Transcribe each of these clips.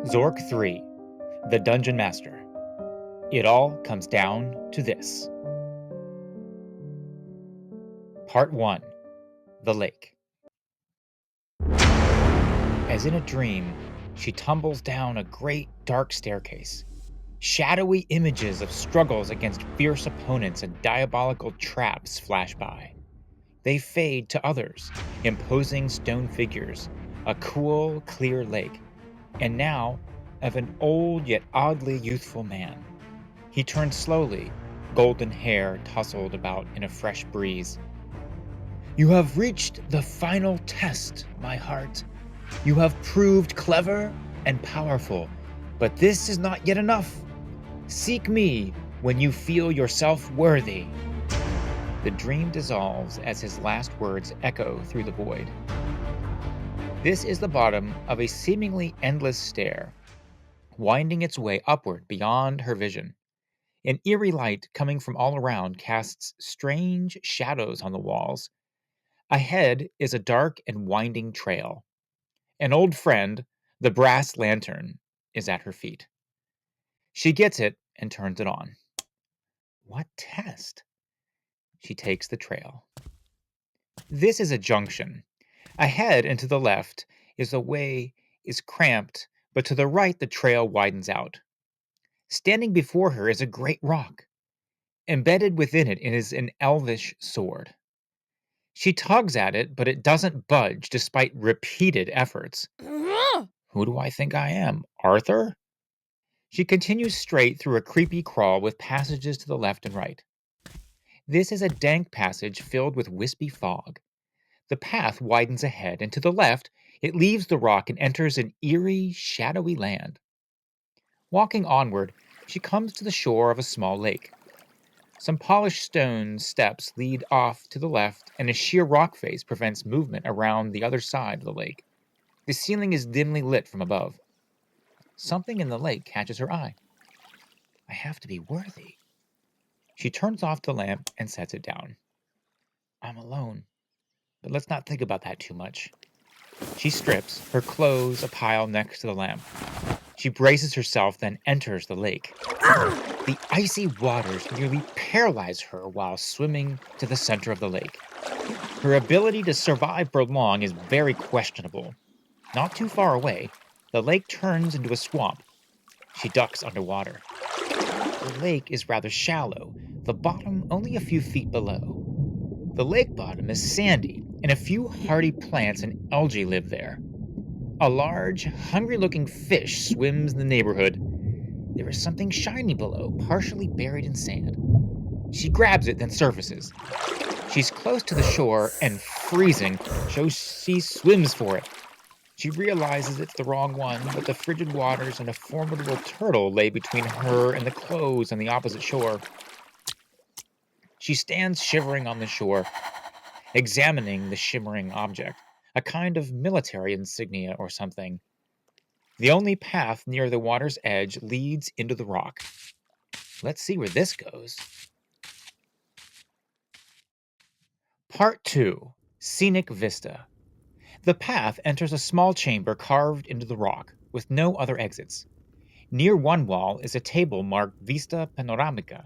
Zork IV, the Dungeon Master. It all comes down to this. Part 1, The Lake. As in a dream, she tumbles down a great dark staircase. Shadowy images of struggles against fierce opponents and diabolical traps flash by. They fade to others, imposing stone figures, a cool, clear lake, and now of an old yet oddly youthful man. He turns slowly, golden hair tousled about in a fresh breeze. You have reached the final test, my heart. You have proved clever and powerful, but this is not yet enough. Seek me when you feel yourself worthy. The dream dissolves as his last words echo through the void. This is the bottom of a seemingly endless stair, winding its way upward beyond her vision. An eerie light coming from all around casts strange shadows on the walls. Ahead is a dark and winding trail. An old friend, the brass lantern, is at her feet. She gets it and turns it on. What test? She takes the trail. This is a junction. Ahead and to the left is a way is cramped, but to the right the trail widens out. Standing before her is a great rock. Embedded within it is an elvish sword. She tugs at it, but it doesn't budge despite repeated efforts. Who do I think I am? Arthur? She continues straight through a creepy crawl with passages to the left and right. This is a dank passage filled with wispy fog. The path widens ahead, and to the left, it leaves the rock and enters an eerie, shadowy land. Walking onward, she comes to the shore of a small lake. Some polished stone steps lead off to the left, and a sheer rock face prevents movement around the other side of the lake. The ceiling is dimly lit from above. Something in the lake catches her eye. I have to be worthy. She turns off the lamp and sets it down. I'm alone, but let's not think about that too much. She strips, her clothes a pile next to the lamp. She braces herself, then enters the lake. The icy waters nearly paralyze her while swimming to the center of the lake. Her ability to survive for long is very questionable. Not too far away, the lake turns into a swamp. She ducks underwater. The lake is rather shallow, the bottom only a few feet below. The lake bottom is sandy, and a few hardy plants and algae live there. A large, hungry-looking fish swims in the neighborhood. There is something shiny below, partially buried in sand. She grabs it, then surfaces. She's close to the shore and freezing, so she swims for it. She realizes it's the wrong one, but the frigid waters and a formidable turtle lay between her and the clothes on the opposite shore. She stands shivering on the shore, examining the shimmering object, a kind of military insignia or something. The only path near the water's edge leads into the rock. Let's see where this goes. Part 2, Scenic Vista. The path enters a small chamber carved into the rock, with no other exits. Near one wall is a table marked Vista Panoramica,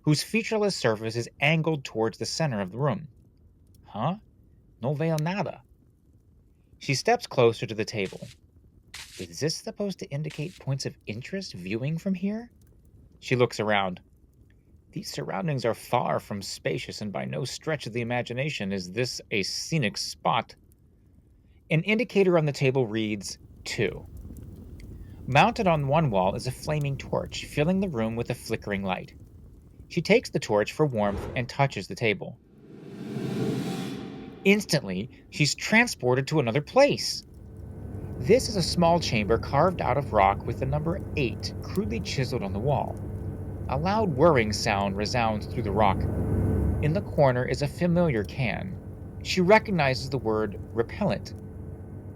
whose featureless surface is angled towards the center of the room. Huh? No veo nada. She steps closer to the table. Is this supposed to indicate points of interest viewing from here? She looks around. These surroundings are far from spacious, and by no stretch of the imagination is this a scenic spot. An indicator on the table reads 2. Mounted on one wall is a flaming torch, filling the room with a flickering light. She takes the torch for warmth and touches the table. Instantly, she's transported to another place. This is a small chamber carved out of rock with the number 8 crudely chiseled on the wall. A loud whirring sound resounds through the rock. In the corner is a familiar can. She recognizes the word repellent.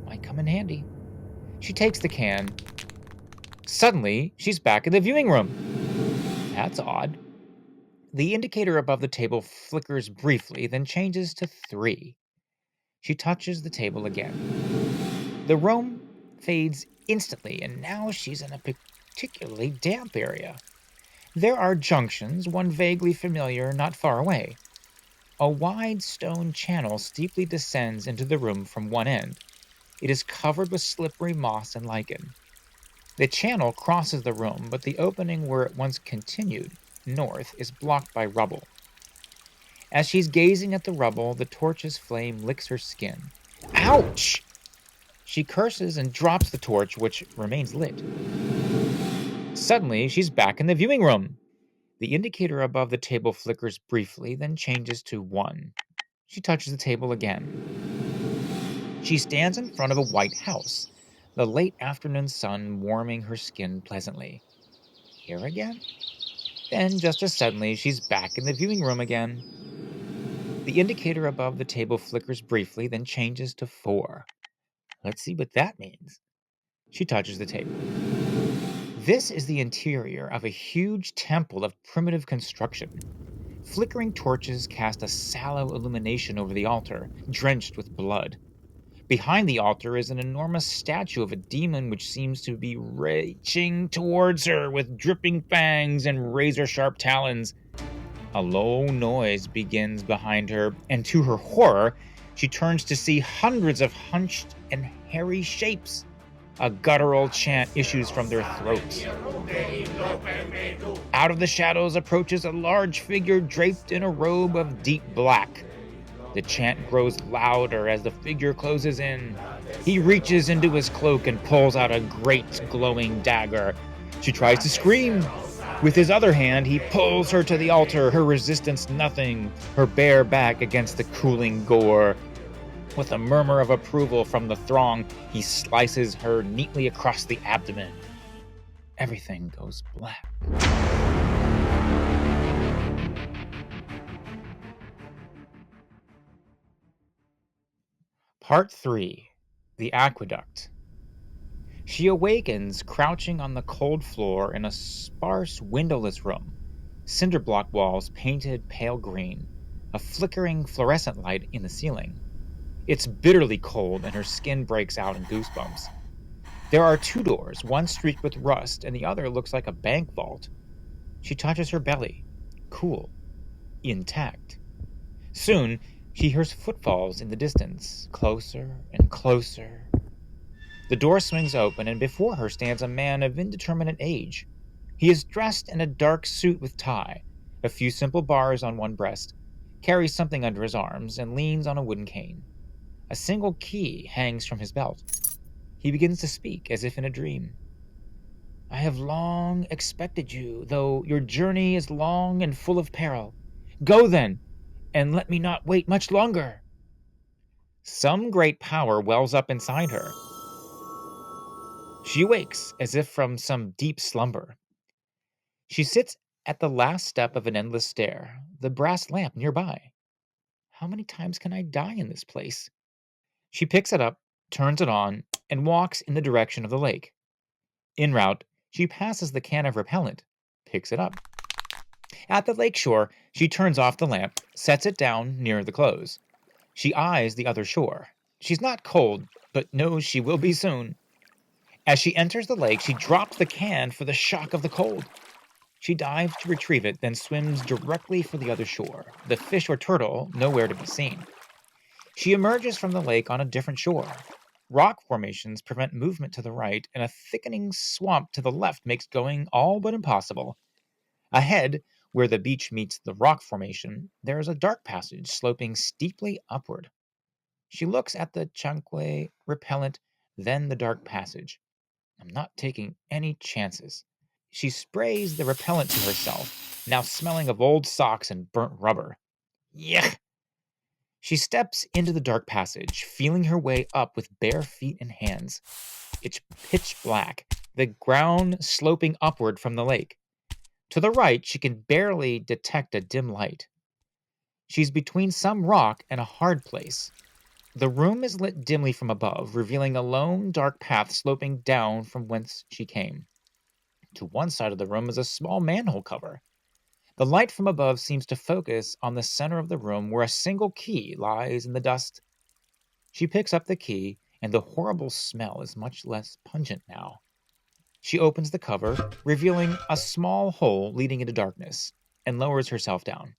Might come in handy. She takes the can. Suddenly, she's back in the viewing room. That's odd. The indicator above the table flickers briefly, then changes to 3. She touches the table again. The room fades instantly, and now she's in a particularly damp area. There are junctions, one vaguely familiar not far away. A wide stone channel steeply descends into the room from one end. It is covered with slippery moss and lichen. The channel crosses the room, but the opening where it once continued, north, is blocked by rubble. As she's gazing at the rubble, the torch's flame licks her skin. Ouch! She curses and drops the torch, which remains lit. Suddenly, she's back in the viewing room. The indicator above the table flickers briefly, then changes to 1. She touches the table again. She stands in front of a white house, the late afternoon sun warming her skin pleasantly. Here again? Then, just as suddenly, she's back in the viewing room again. The indicator above the table flickers briefly, then changes to 4. Let's see what that means. She touches the table. This is the interior of a huge temple of primitive construction. Flickering torches cast a sallow illumination over the altar, drenched with blood. Behind the altar is an enormous statue of a demon which seems to be reaching towards her with dripping fangs and razor-sharp talons. A low noise begins behind her, and to her horror, she turns to see hundreds of hunched and hairy shapes. A guttural chant issues from their throats. Out of the shadows approaches a large figure draped in a robe of deep black. The chant grows louder as the figure closes in. He reaches into his cloak and pulls out a great glowing dagger. She tries to scream. With his other hand, he pulls her to the altar, her resistance nothing, her bare back against the cooling gore. With a murmur of approval from the throng, he slices her neatly across the abdomen. Everything goes black. Part 3. The Aqueduct. She awakens crouching on the cold floor in a sparse, windowless room. Cinder block walls painted pale green. A flickering fluorescent light in the ceiling. It's bitterly cold and her skin breaks out in goosebumps. There are 2 doors, one streaked with rust and the other looks like a bank vault. She touches her belly. Cool. Intact. Soon, she hears footfalls in the distance, closer and closer. The door swings open, and before her stands a man of indeterminate age. He is dressed in a dark suit with tie, a few simple bars on one breast, carries something under his arms, and leans on a wooden cane. A single key hangs from his belt. He begins to speak as if in a dream. I have long expected you, though your journey is long and full of peril. Go then, and let me not wait much longer. Some great power wells up inside her. She awakes as if from some deep slumber. She sits at the last step of an endless stair, the brass lamp nearby. How many times can I die in this place? She picks it up, turns it on, and walks in the direction of the lake. En route, she passes the can of repellent, picks it up. At the lake shore, she turns off the lamp, sets it down near the clothes. She eyes the other shore. She's not cold, but knows she will be soon. As she enters the lake, she drops the can for the shock of the cold. She dives to retrieve it, then swims directly for the other shore, the fish or turtle nowhere to be seen. She emerges from the lake on a different shore. Rock formations prevent movement to the right, and a thickening swamp to the left makes going all but impossible. Ahead, where the beach meets the rock formation, there is a dark passage sloping steeply upward. She looks at the chanque repellent, then the dark passage. I'm not taking any chances. She sprays the repellent to herself, now smelling of old socks and burnt rubber. Yuck! She steps into the dark passage, feeling her way up with bare feet and hands. It's pitch black, the ground sloping upward from the lake. To the right, she can barely detect a dim light. She's between some rock and a hard place. The room is lit dimly from above, revealing a lone, dark path sloping down from whence she came. To one side of the room is a small manhole cover. The light from above seems to focus on the center of the room where a single key lies in the dust. She picks up the key and the horrible smell is much less pungent now. She opens the cover, revealing a small hole leading into darkness, and lowers herself down.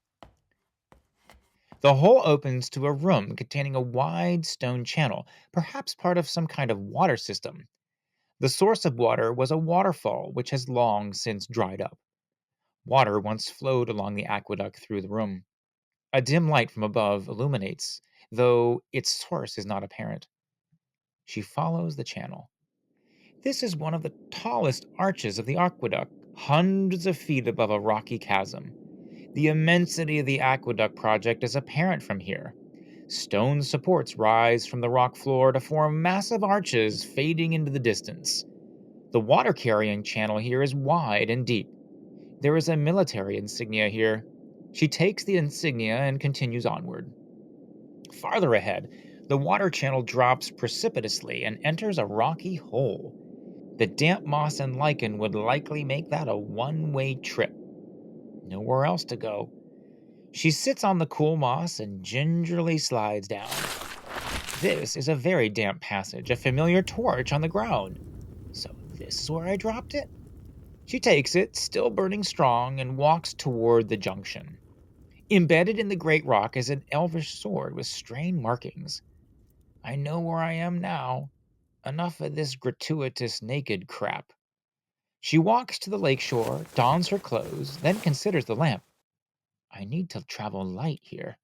The hole opens to a room containing a wide stone channel, perhaps part of some kind of water system. The source of water was a waterfall which has long since dried up. Water once flowed along the aqueduct through the room. A dim light from above illuminates, though its source is not apparent. She follows the channel. This is one of the tallest arches of the aqueduct, hundreds of feet above a rocky chasm. The immensity of the aqueduct project is apparent from here. Stone supports rise from the rock floor to form massive arches fading into the distance. The water carrying channel here is wide and deep. There is a military insignia here. She takes the insignia and continues onward. Farther ahead, the water channel drops precipitously and enters a rocky hole. The damp moss and lichen would likely make that a one-way trip. Nowhere else to go. She sits on the cool moss and gingerly slides down. This is a very damp passage, a familiar torch on the ground. So this is where I dropped it? She takes it, still burning strong, and walks toward the junction. Embedded in the great rock is an elvish sword with strained markings. I know where I am now. Enough of this gratuitous naked crap. She walks to the lakeshore, dons her clothes, then considers the lamp. I need to travel light here.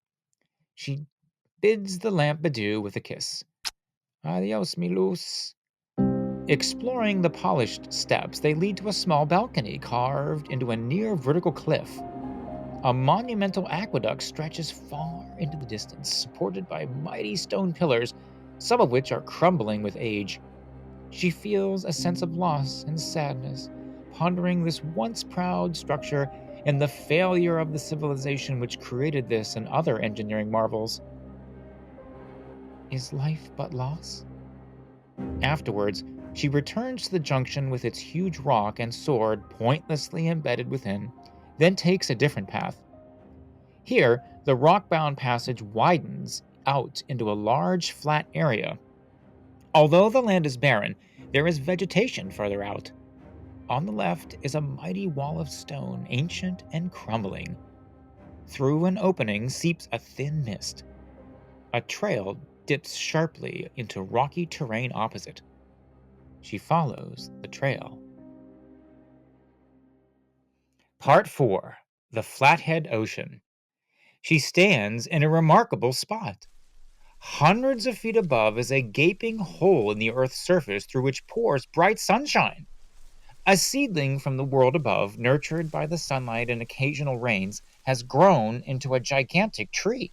She bids the lamp adieu with a kiss. Adios, mi luz. Exploring the polished steps, they lead to a small balcony carved into a near vertical cliff. A monumental aqueduct stretches far into the distance, supported by mighty stone pillars, some of which are crumbling with age. She feels a sense of loss and sadness, pondering this once proud structure and the failure of the civilization which created this and other engineering marvels. Is life but loss? Afterwards, she returns to the junction with its huge rock and sword pointlessly embedded within, then takes a different path. Here, the rock bound passage widens out into a large flat area. Although the land is barren, there is vegetation further out. On the left is a mighty wall of stone, ancient and crumbling. Through an opening seeps a thin mist. A trail dips sharply into rocky terrain opposite. She follows the trail. Part 4. The Flathead Ocean. She stands in a remarkable spot. Hundreds of feet above is a gaping hole in the Earth's surface through which pours bright sunshine. A seedling from the world above, nurtured by the sunlight and occasional rains, has grown into a gigantic tree,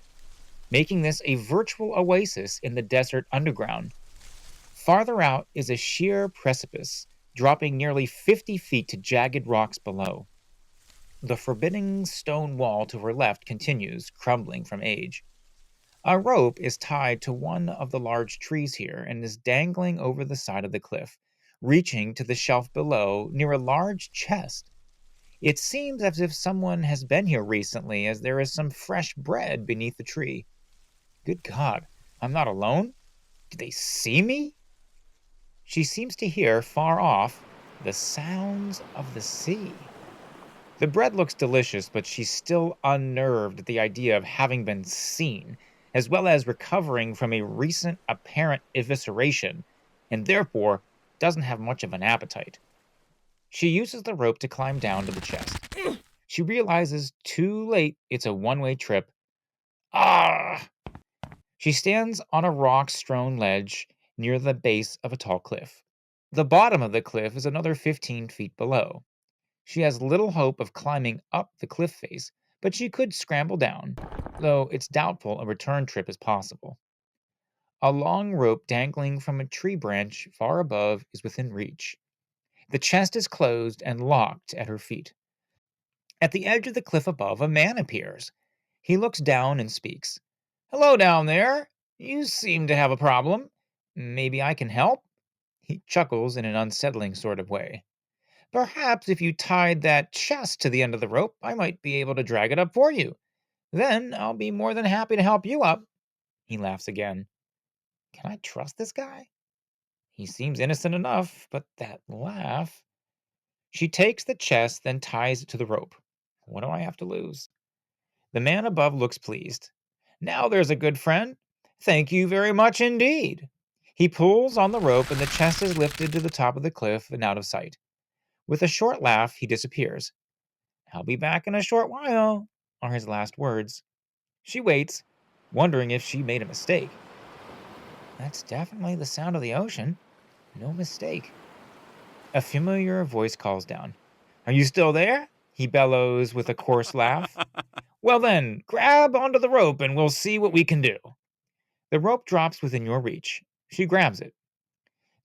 making this a virtual oasis in the desert underground. Farther out is a sheer precipice, dropping nearly 50 feet to jagged rocks below. The forbidding stone wall to her left continues, crumbling from age. A rope is tied to one of the large trees here and is dangling over the side of the cliff, reaching to the shelf below near a large chest. It seems as if someone has been here recently, as there is some fresh bread beneath the tree. Good God, I'm not alone? Do they see me? She seems to hear, far off, the sounds of the sea. The bread looks delicious, but she's still unnerved at the idea of having been seen, as well as recovering from a recent apparent evisceration, and therefore doesn't have much of an appetite. She uses the rope to climb down to the chest. She realizes too late it's a one-way trip. Ah! She stands on a rock-strewn ledge near the base of a tall cliff. The bottom of the cliff is another 15 feet below. She has little hope of climbing up the cliff face, but she could scramble down, though it's doubtful a return trip is possible. A long rope dangling from a tree branch far above is within reach. The chest is closed and locked at her feet. At the edge of the cliff above, a man appears. He looks down and speaks. "Hello down there. You seem to have a problem. Maybe I can help?" He chuckles in an unsettling sort of way. "Perhaps if you tied that chest to the end of the rope, I might be able to drag it up for you. Then I'll be more than happy to help you up." He laughs again. Can I trust this guy? He seems innocent enough, but that laugh. She takes the chest, then ties it to the rope. What do I have to lose? The man above looks pleased. Now there's a good friend. Thank you very much indeed. He pulls on the rope, and the chest is lifted to the top of the cliff and out of sight. With a short laugh, he disappears. I'll be back in a short while, are his last words. She waits, wondering if she made a mistake. That's definitely the sound of the ocean. No mistake. A familiar voice calls down. Are you still there? He bellows with a coarse laugh. Well then, grab onto the rope and we'll see what we can do. The rope drops within your reach. She grabs it.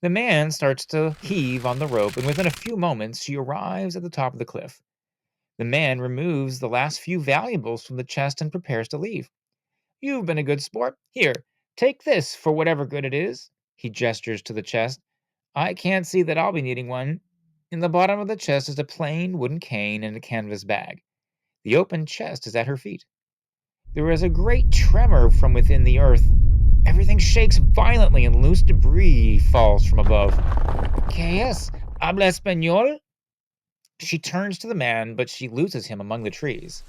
The man starts to heave on the rope, and within a few moments, she arrives at the top of the cliff. The man removes the last few valuables from the chest and prepares to leave. You've been a good sport. Here, take this for whatever good it is. He gestures to the chest. I can't see that I'll be needing one. In the bottom of the chest is a plain wooden cane and a canvas bag. The open chest is at her feet. There is a great tremor from within the earth. Everything shakes violently and loose debris falls from above. ¿Qué es? ¿Habla español? She turns to the man, but she loses him among the trees.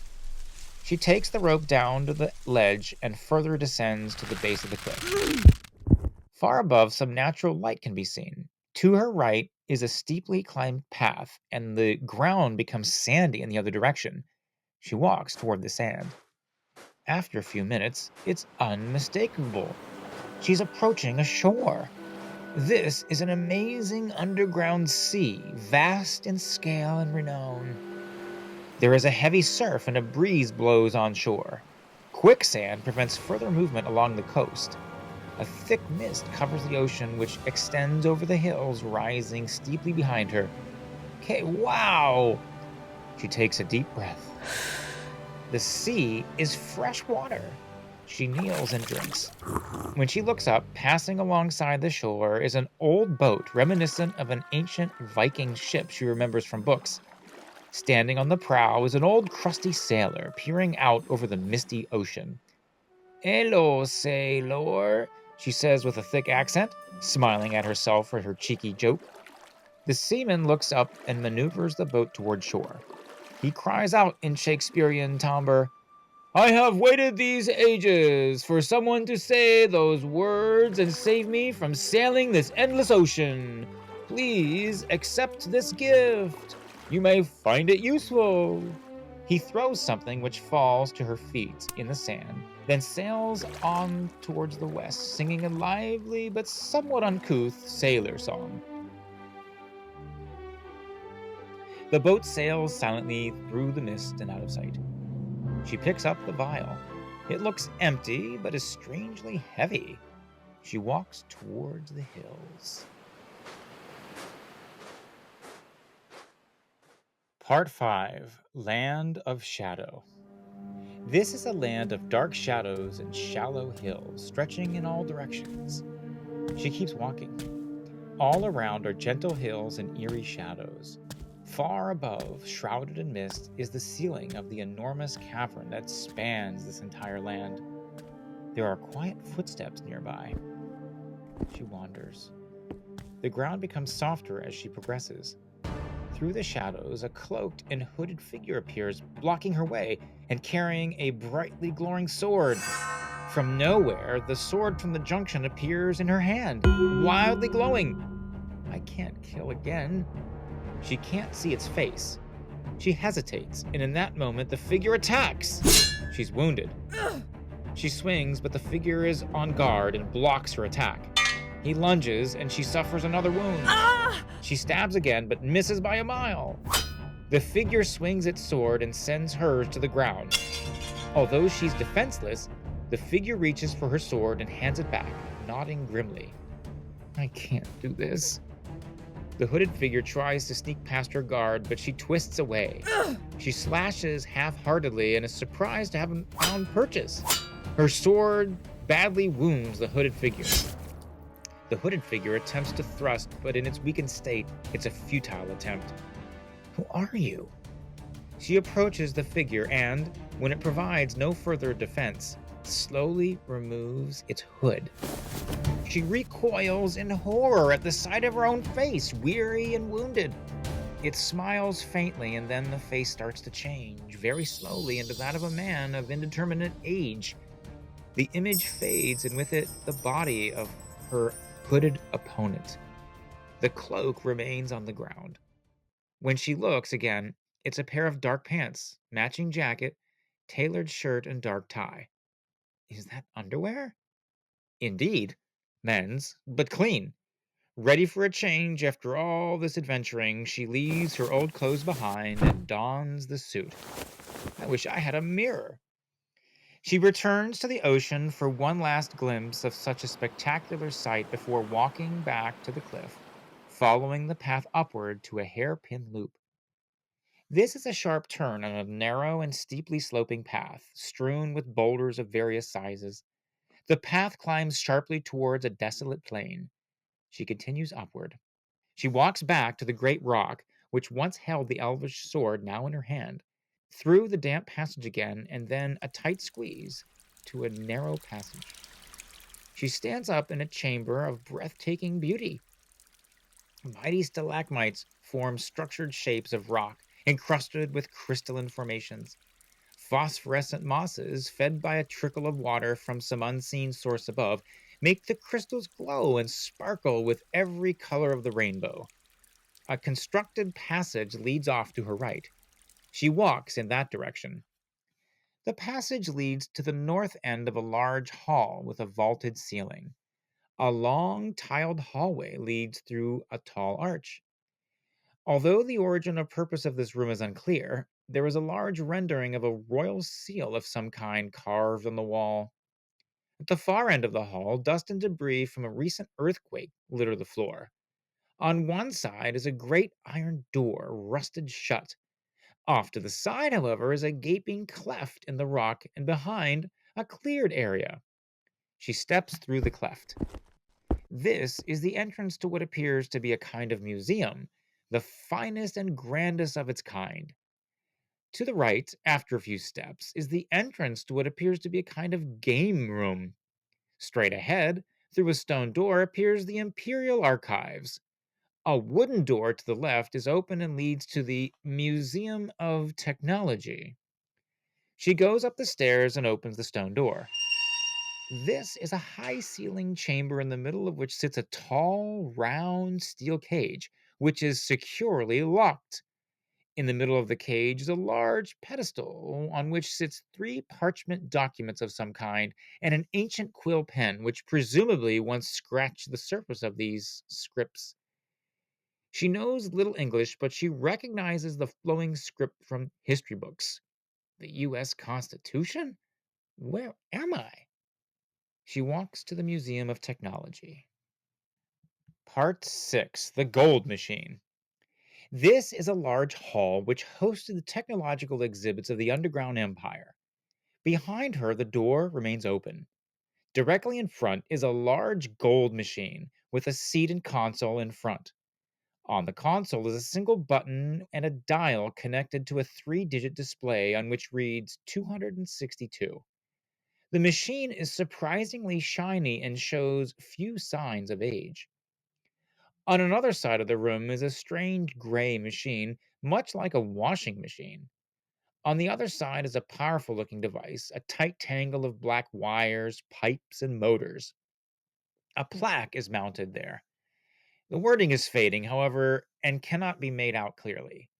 She takes the rope down to the ledge and further descends to the base of the cliff. Far above, some natural light can be seen. To her right is a steeply climbed path, and the ground becomes sandy in the other direction. She walks toward the sand. After a few minutes, it's unmistakable. She's approaching a shore. This is an amazing underground sea, vast in scale and renown. There is a heavy surf and a breeze blows on shore. Quicksand prevents further movement along the coast. A thick mist covers the ocean, which extends over the hills, rising steeply behind her. Okay, wow! She takes a deep breath. The sea is fresh water. She kneels and drinks. When she looks up, passing alongside the shore is an old boat reminiscent of an ancient Viking ship she remembers from books. Standing on the prow is an old crusty sailor peering out over the misty ocean. Hello, sailor, she says with a thick accent, smiling at herself for her cheeky joke. The seaman looks up and maneuvers the boat toward shore. He cries out in Shakespearean timbre, I have waited these ages for someone to say those words and save me from sailing this endless ocean. Please accept this gift. You may find it useful. He throws something which falls to her feet in the sand, then sails on towards the west, singing a lively but somewhat uncouth sailor song. The boat sails silently through the mist and out of sight. She picks up the vial. It looks empty, but is strangely heavy. She walks towards the hills. Part 5. Land of Shadow. This is a land of dark shadows and shallow hills, stretching in all directions. She keeps walking. All around are gentle hills and eerie shadows. Far above, shrouded in mist, is the ceiling of the enormous cavern that spans this entire land. There are quiet footsteps nearby. She wanders. The ground becomes softer as she progresses. Through the shadows, a cloaked and hooded figure appears, blocking her way and carrying a brightly glowing sword. From nowhere, the sword from the junction appears in her hand, wildly glowing. I can't kill again. She can't see its face. She hesitates, and in that moment, the figure attacks. She's wounded. She swings, but the figure is on guard and blocks her attack. He lunges, and she suffers another wound. She stabs again, but misses by a mile. The figure swings its sword and sends hers to the ground. Although she's defenseless, the figure reaches for her sword and hands it back, nodding grimly. I can't do this. The hooded figure tries to sneak past her guard, but she twists away. She slashes half-heartedly and is surprised to have found purchase. Her sword badly wounds the hooded figure. The hooded figure attempts to thrust, but in its weakened state, it's a futile attempt. Who are you? She approaches the figure and, when it provides no further defense, slowly removes its hood. She recoils in horror at the sight of her own face, weary and wounded. It smiles faintly, and then the face starts to change, very slowly, into that of a man of indeterminate age. The image fades, and with it, the body of her hooded opponent. The cloak remains on the ground. When she looks again, it's a pair of dark pants, matching jacket, tailored shirt, and dark tie. Is that underwear? Indeed. Men's, but clean. Ready for a change after all this adventuring, she leaves her old clothes behind and dons the suit. I wish I had a mirror. She returns to the ocean for one last glimpse of such a spectacular sight before walking back to the cliff, following the path upward to a hairpin loop. This is a sharp turn on a narrow and steeply sloping path, strewn with boulders of various sizes. The path climbs sharply towards a desolate plain. She continues upward. She walks back to the great rock which once held the elvish sword now in her hand, through the damp passage again, and then a tight squeeze to a narrow passage. She stands up in a chamber of breathtaking beauty. Mighty stalagmites form structured shapes of rock encrusted with crystalline formations. Phosphorescent mosses, fed by a trickle of water from some unseen source above, make the crystals glow and sparkle with every color of the rainbow. A constructed passage leads off to her right. She walks in that direction. The passage leads to the north end of a large hall with a vaulted ceiling. A long, tiled hallway leads through a tall arch. Although the origin or purpose of this room is unclear, there is a large rendering of a royal seal of some kind carved on the wall. At the far end of the hall, dust and debris from a recent earthquake litter the floor. On one side is a great iron door, rusted shut. Off to the side, however, is a gaping cleft in the rock, and behind, a cleared area. She steps through the cleft. This is the entrance to what appears to be a kind of museum, the finest and grandest of its kind. To the right, after a few steps, is the entrance to what appears to be a kind of game room. Straight ahead, through a stone door, appears the Imperial Archives. A wooden door to the left is open and leads to the Museum of Technology. She goes up the stairs and opens the stone door. This is a high ceiling chamber in the middle of which sits a tall, round steel cage, which is securely locked. In the middle of the cage is a large pedestal on which sits three parchment documents of some kind and an ancient quill pen, which presumably once scratched the surface of these scripts. She knows little English, but she recognizes the flowing script from history books. The U.S. Constitution? Where am I? She walks to the Museum of Technology. Part 6: The Gold Machine. This is a large hall which hosted the technological exhibits of the Underground Empire. Behind her, the door remains open. Directly in front is a large gold machine with a seat and console in front. On the console is a single button and a dial connected to a three-digit display on which reads 262. The machine is surprisingly shiny and shows few signs of age. On another side of the room is a strange gray machine, much like a washing machine. On the other side is a powerful looking device, a tight tangle of black wires, pipes, and motors. A plaque is mounted there. The wording is fading, however, and cannot be made out clearly.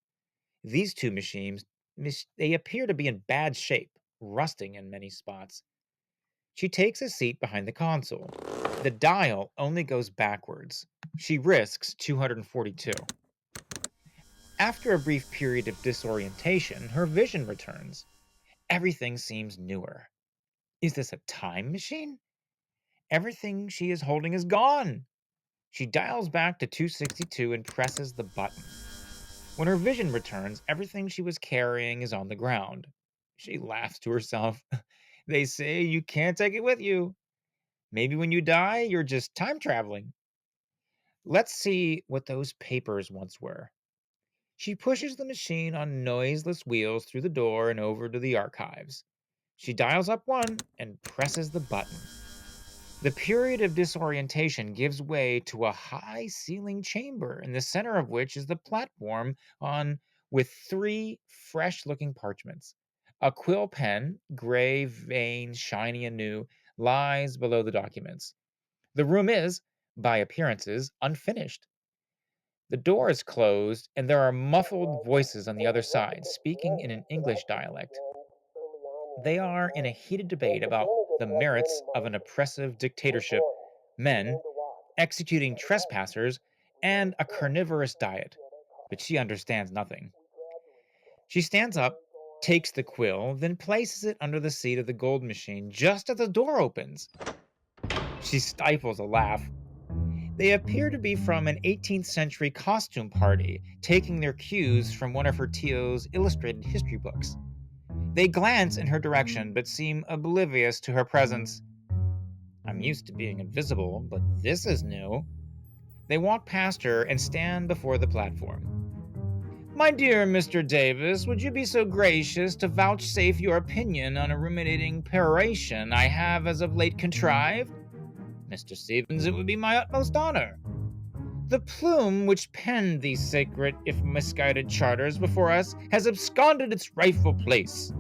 These two machines, they appear to be in bad shape, rusting in many spots. She takes a seat behind the console. The dial only goes backwards. She risks 242. After a brief period of disorientation, her vision returns. Everything seems newer. Is this a time machine? Everything she is holding is gone. She dials back to 262 and presses the button. When her vision returns, everything she was carrying is on the ground. She laughs to herself. They say you can't take it with you. Maybe when you die, you're just time traveling. Let's see what those papers once were. She pushes the machine on noiseless wheels through the door and over to the archives. She dials up one and presses the button. The period of disorientation gives way to a high ceiling chamber, in the center of which is the platform on with three fresh looking parchments. A quill pen, gray veined, shiny and new, lies below the documents. The room is, by appearances, unfinished. The door is closed, and there are muffled voices on the other side, speaking in an English dialect. They are in a heated debate about the merits of an oppressive dictatorship, men, executing trespassers, and a carnivorous diet. But she understands nothing. She stands up, takes the quill, then places it under the seat of the gold machine just as the door opens. She stifles a laugh. They appear to be from an 18th century costume party, taking their cues from one of her Tio's illustrated history books. They glance in her direction but seem oblivious to her presence. I'm used to being invisible, but this is new. They walk past her and stand before the platform. My dear Mr. Davis, would you be so gracious to vouchsafe your opinion on a ruminating peroration I have as of late contrived? Mr. Stevens, it would be my utmost honor. The plume which penned these sacred, if misguided charters before us has absconded its rightful place.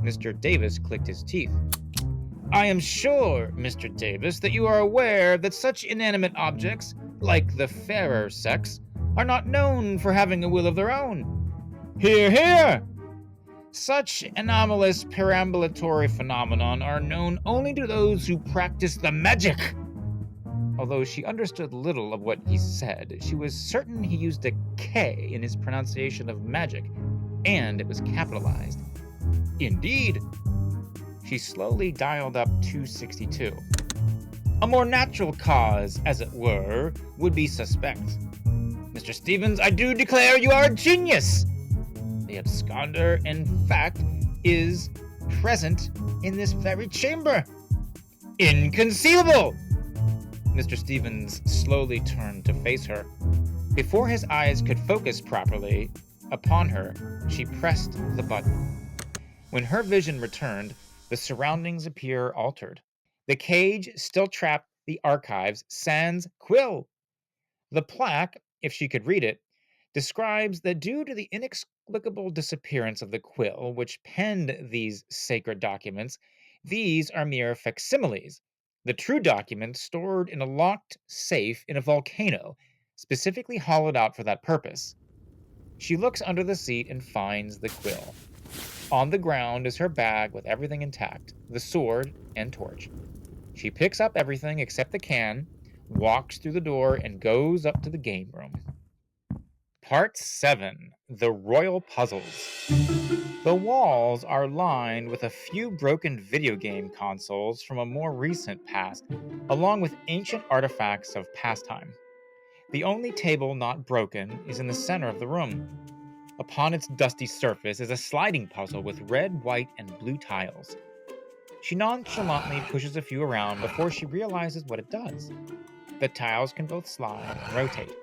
Mr. Davis clicked his teeth. I am sure, Mr. Davis, that you are aware that such inanimate objects, like the fairer sex, are not known for having a will of their own. Hear, hear! Such anomalous perambulatory phenomenon are known only to those who practice the magic. Although she understood little of what he said, she was certain he used a K in his pronunciation of magic, and it was capitalized. Indeed. She slowly dialed up 262. A more natural cause, as it were, would be suspect. Mr. Stevens, I do declare you are a genius! The absconder, in fact, is present in this very chamber. Inconceivable! Mr. Stevens slowly turned to face her. Before his eyes could focus properly upon her, she pressed the button. When her vision returned, the surroundings appear altered. The cage still trapped the archives sans quill. The plaque, if she could read it, describes that due to the inexplicable disappearance of the quill which penned these sacred documents, these are mere facsimiles. The true documents stored in a locked safe in a volcano, specifically hollowed out for that purpose. She looks under the seat and finds the quill. On the ground is her bag with everything intact, the sword and torch. She picks up everything except the can, walks through the door, and goes up to the game room. Part 7: The Royal Puzzles. The walls are lined with a few broken video game consoles from a more recent past, along with ancient artifacts of pastime. The only table not broken is in the center of the room. Upon its dusty surface is a sliding puzzle with red, white, and blue tiles. She nonchalantly pushes a few around before she realizes what it does. The tiles can both slide and rotate.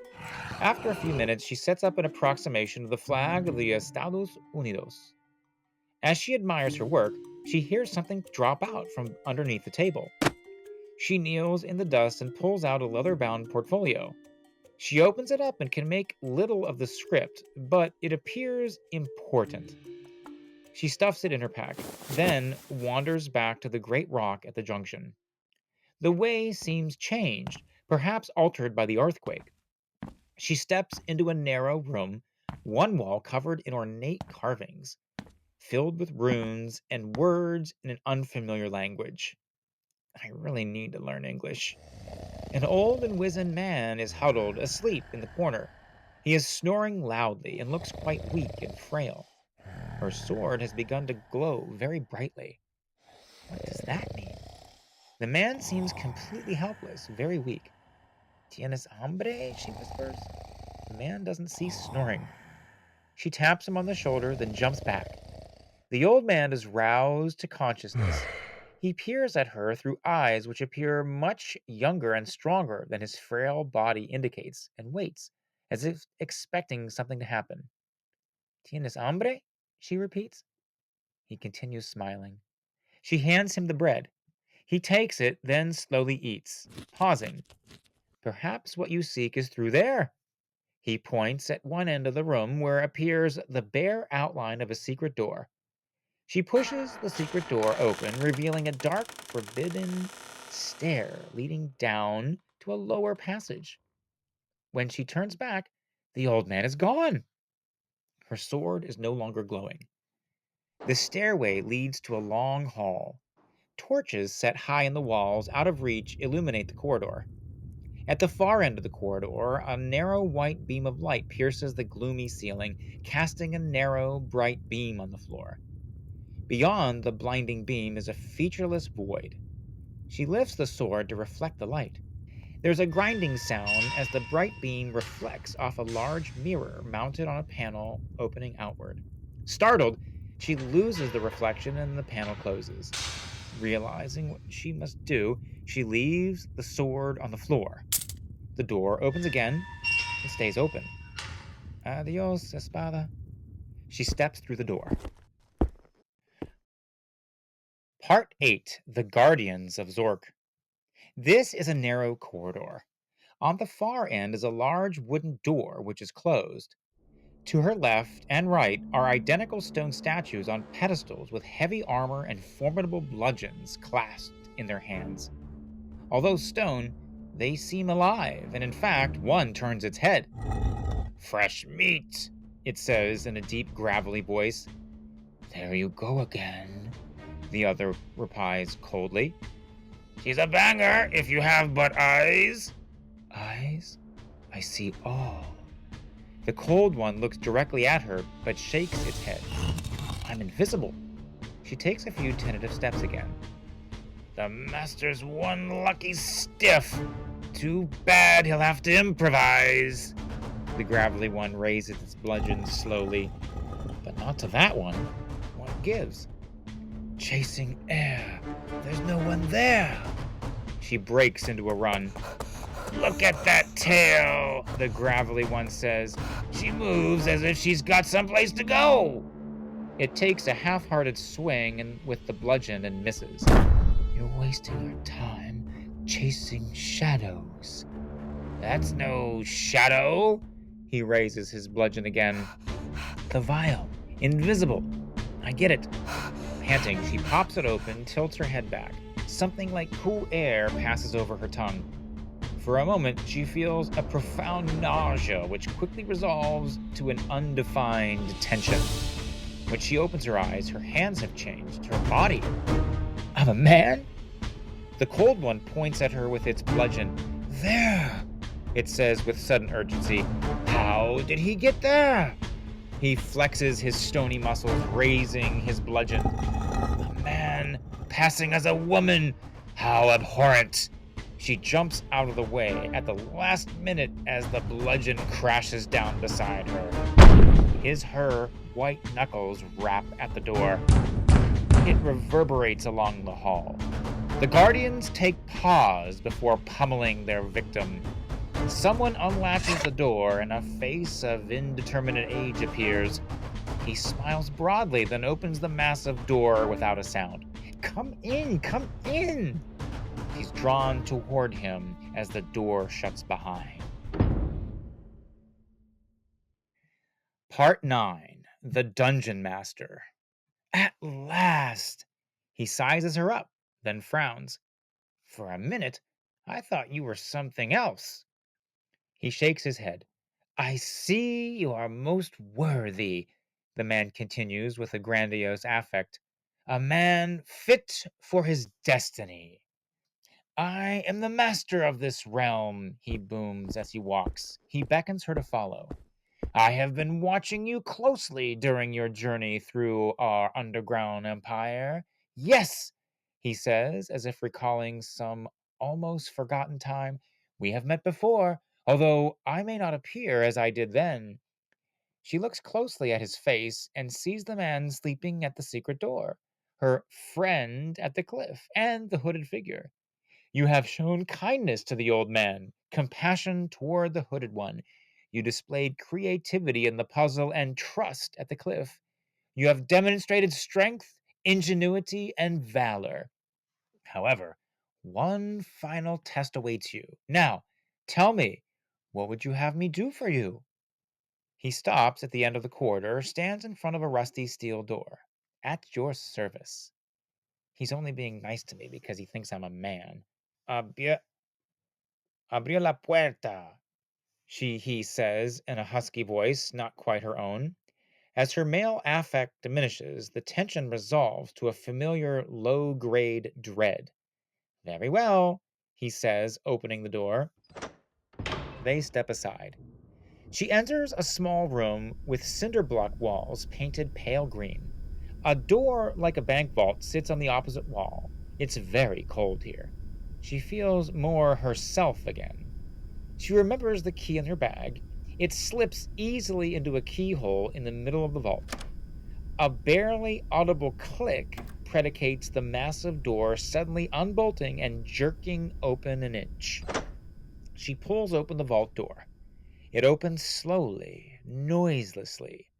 After a few minutes, she sets up an approximation of the flag of the Estados Unidos. As she admires her work, she hears something drop out from underneath the table. She kneels in the dust and pulls out a leather-bound portfolio. She opens it up and can make little of the script, but it appears important. She stuffs it in her pack, then wanders back to the great rock at the junction. The way seems changed, perhaps altered by the earthquake. She steps into a narrow room, one wall covered in ornate carvings, filled with runes and words in an unfamiliar language. I really need to learn English. An old and wizened man is huddled asleep in the corner. He is snoring loudly and looks quite weak and frail. Her sword has begun to glow very brightly. What does that mean? The man seems completely helpless, very weak. Tienes hambre? She whispers. The man doesn't cease snoring. She taps him on the shoulder, then jumps back. The old man is roused to consciousness. He peers at her through eyes which appear much younger and stronger than his frail body indicates, and waits, as if expecting something to happen. Tienes hambre? She repeats. He continues smiling. She hands him the bread. He takes it, then slowly eats, pausing. Perhaps what you seek is through there. He points at one end of the room where appears the bare outline of a secret door. She pushes the secret door open, revealing a dark, forbidden stair leading down to a lower passage. When she turns back, the old man is gone. Her sword is no longer glowing. The stairway leads to a long hall. Torches set high in the walls, out of reach, illuminate the corridor. At the far end of the corridor, a narrow white beam of light pierces the gloomy ceiling, casting a narrow, bright beam on the floor. Beyond the blinding beam is a featureless void. She lifts the sword to reflect the light. There's a grinding sound as the bright beam reflects off a large mirror mounted on a panel opening outward. Startled, she loses the reflection and the panel closes. Realizing what she must do, she leaves the sword on the floor. The door opens again and stays open. Adios, espada. She steps through the door. Part 8: The Guardians of Zork. This is a narrow corridor. On the far end is a large wooden door which is closed. To her left and right are identical stone statues on pedestals with heavy armor and formidable bludgeons clasped in their hands. Although stone, they seem alive, and in fact, one turns its head. Fresh meat, it says in a deep, gravelly voice. There you go again, the other replies coldly. She's a banger if you have but eyes. Eyes? I see all. The cold one looks directly at her, but shakes its head. I'm invisible. She takes a few tentative steps again. The master's one lucky stiff. Too bad he'll have to improvise. The gravelly one raises its bludgeon slowly, but not to that one. One gives. Chasing air. There's no one there. She breaks into a run. Look at that tail, the gravelly one says. She moves as if she's got someplace to go. It takes a half-hearted swing and with the bludgeon and misses. You're wasting your time chasing shadows. That's no shadow. He raises his bludgeon again. The vial. Invisible. I get it. Panting, she pops it open, tilts her head back. Something like cool air passes over her tongue. For a moment, she feels a profound nausea, which quickly resolves to an undefined tension. When she opens her eyes, her hands have changed. Her body. I'm a man? The cold one points at her with its bludgeon. There, it says with sudden urgency. How did he get there? He flexes his stony muscles, raising his bludgeon. A man passing as a woman. How abhorrent. She jumps out of the way at the last minute as the bludgeon crashes down beside her. Her white knuckles rap at the door. It reverberates along the hall. The guardians take pause before pummeling their victim. Someone unlatches the door and a face of indeterminate age appears. He smiles broadly, then opens the massive door without a sound. Come in, come in! He's drawn toward him as the door shuts behind. Part 9: The Dungeon Master. At last! He sizes her up, then frowns. For a minute, I thought you were something else. He shakes his head. I see you are most worthy, the man continues with a grandiose affect. A man fit for his destiny. I am the master of this realm, he booms as he walks. He beckons her to follow. I have been watching you closely during your journey through our underground empire. Yes, he says, as if recalling some almost forgotten time. We have met before, although I may not appear as I did then. She looks closely at his face and sees the man sleeping at the secret door, her friend at the cliff, and the hooded figure. You have shown kindness to the old man, compassion toward the hooded one. You displayed creativity in the puzzle and trust at the cliff. You have demonstrated strength, ingenuity, and valor. However, one final test awaits you. Now, tell me, what would you have me do for you? He stops at the end of the corridor, stands in front of a rusty steel door. At your service. He's only being nice to me because he thinks I'm a man. Abri, abrir la puerta, he says in a husky voice not quite her own. As her male affect diminishes, the tension resolves to a familiar low-grade dread. Very well, he says, opening the door. They step aside. She enters a small room with cinder block walls painted pale green. A door like a bank vault sits on the opposite wall. It's very cold here. She feels more herself again. She remembers the key in her bag. It slips easily into a keyhole in the middle of the vault. A barely audible click predicates the massive door suddenly unbolting and jerking open an inch. She pulls open the vault door. It opens slowly, noiselessly.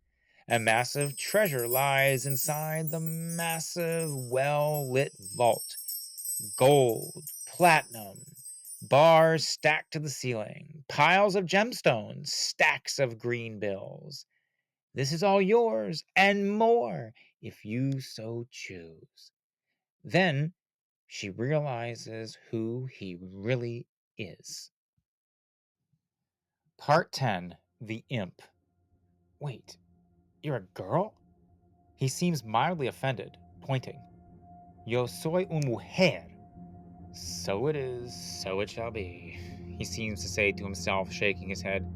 A massive treasure lies inside the massive, well-lit vault. Gold, platinum, bars stacked to the ceiling, piles of gemstones, stacks of green bills. This is all yours and more if you so choose. Then she realizes who he really is. Part 10. The Imp. Wait, you're a girl? He seems mildly offended, pointing. Yo soy una mujer. So it is, so it shall be, he seems to say to himself, shaking his head.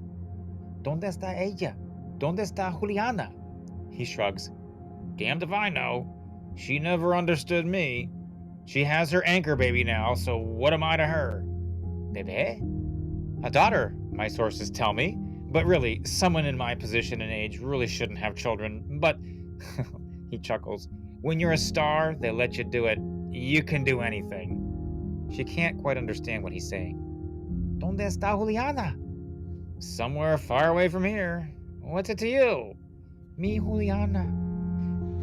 ¿Dónde está ella? ¿Dónde está Juliana? He shrugs. Damned if I know. She never understood me. She has her anchor baby now, so what am I to her? Bebe? A daughter, my sources tell me. But really, someone in my position and age really shouldn't have children. But, he chuckles, when you're a star, they let you do it. You can do anything. She can't quite understand what he's saying. ¿Dónde está Juliana? Somewhere far away from here. What's it to you? Mi Juliana.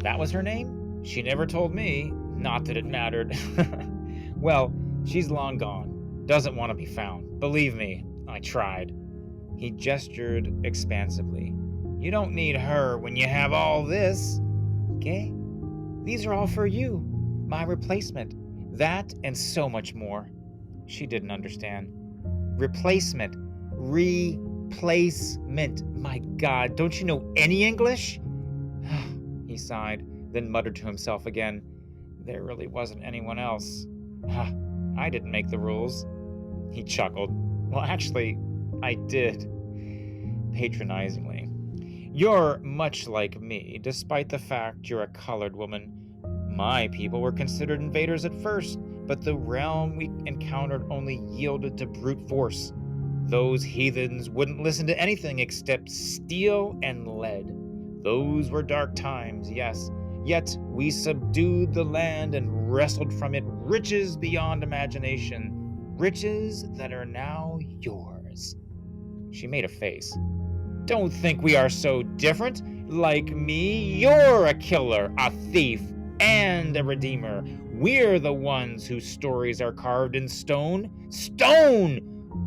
That was her name? She never told me. Not that it mattered. Well, she's long gone. Doesn't want to be found. Believe me, I tried. He gestured expansively. You don't need her when you have all this. Okay? These are all for you. My replacement. That and so much more. She didn't understand. Replacement. Replacement. My God, don't you know any English? He sighed, then muttered to himself again. There really wasn't anyone else. I didn't make the rules. He chuckled. Well, actually, I did. Patronizingly. You're much like me, despite the fact you're a colored woman. My people were considered invaders at first, but the realm we encountered only yielded to brute force. Those heathens wouldn't listen to anything except steel and lead. Those were dark times, yes. Yet we subdued the land and wrestled from it riches beyond imagination. Riches that are now yours. She made a face. Don't think we are so different. Like me, you're a killer, a thief, and a redeemer. We're the ones whose stories are carved in stone. Stone!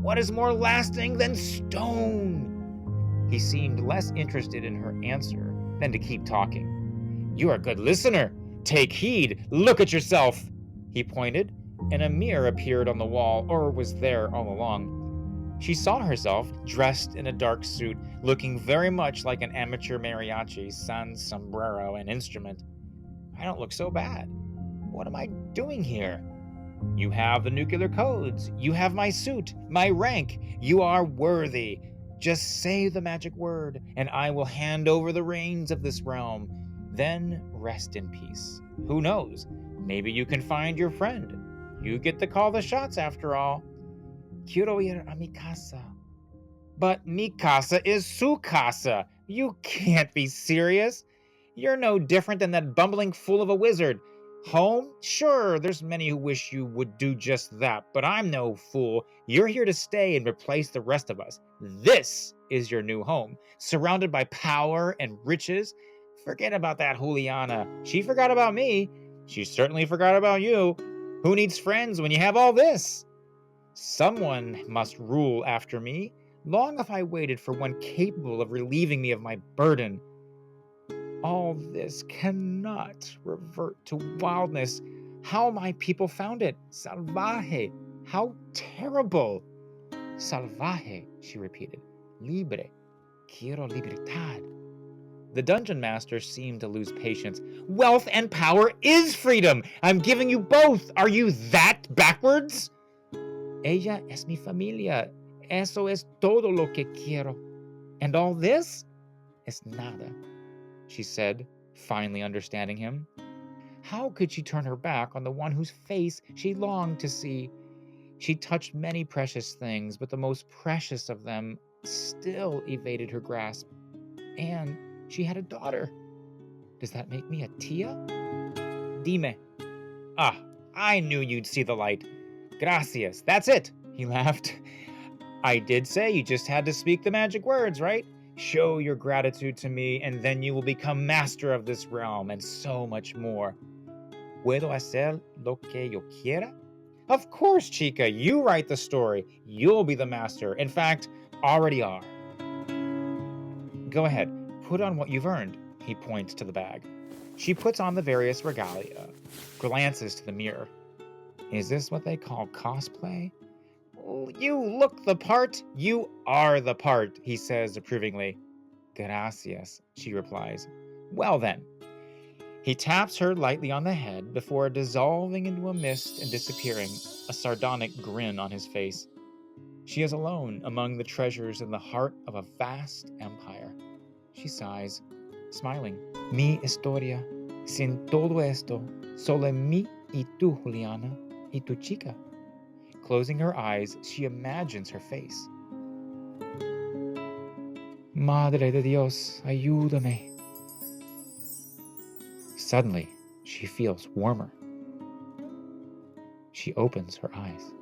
What is more lasting than stone? He seemed less interested in her answer than to keep talking. You're a good listener. Take heed. Look at yourself. He pointed, and a mirror appeared on the wall, or was there all along. She saw herself, dressed in a dark suit, looking very much like an amateur mariachi, sans sombrero and instrument. I don't look so bad. What am I doing here? You have the nuclear codes. You have my suit, my rank. You are worthy. Just say the magic word, and I will hand over the reins of this realm. Then rest in peace. Who knows? Maybe you can find your friend. You get to call the shots after all. Quiero ir a mi casa. But mi casa is su casa. You can't be serious. You're no different than that bumbling fool of a wizard. Home? Sure, there's many who wish you would do just that, but I'm no fool. You're here to stay and replace the rest of us. This is your new home, surrounded by power and riches. Forget about that Juliana. She forgot about me. She certainly forgot about you. Who needs friends when you have all this? Someone must rule after me. Long have I waited for one capable of relieving me of my burden. All this cannot revert to wildness. How my people found it. Salvaje. How terrible. Salvaje, she repeated. Libre. Quiero libertad. The dungeon master seemed to lose patience. Wealth and power is freedom. I'm giving you both. Are you that backwards? Ella es mi familia. Eso es todo lo que quiero. And all this es nada, she said, finally understanding him. How could she turn her back on the one whose face she longed to see? She touched many precious things, but the most precious of them still evaded her grasp. And she had a daughter. Does that make me a tia? Dime. Ah, I knew you'd see the light. Gracias. That's it, he laughed. I did say you just had to speak the magic words, right? Show your gratitude to me, and then you will become master of this realm and so much more. ¿Puedo hacer lo que yo quiera? Of course, Chica, you write the story. You'll be the master. In fact, already are. Go ahead, put on what you've earned, he points to the bag. She puts on the various regalia, glances to the mirror. Is this what they call cosplay? You look the part. You are the part, he says approvingly. Gracias, she replies. Well then. He taps her lightly on the head before dissolving into a mist and disappearing, a sardonic grin on his face. She is alone among the treasures in the heart of a vast empire. She sighs, smiling. Mi historia, sin todo esto, solo mi y tú, Juliana, y tu chica. Closing her eyes, she imagines her face. Madre de Dios, ayúdame. Suddenly, she feels warmer. She opens her eyes.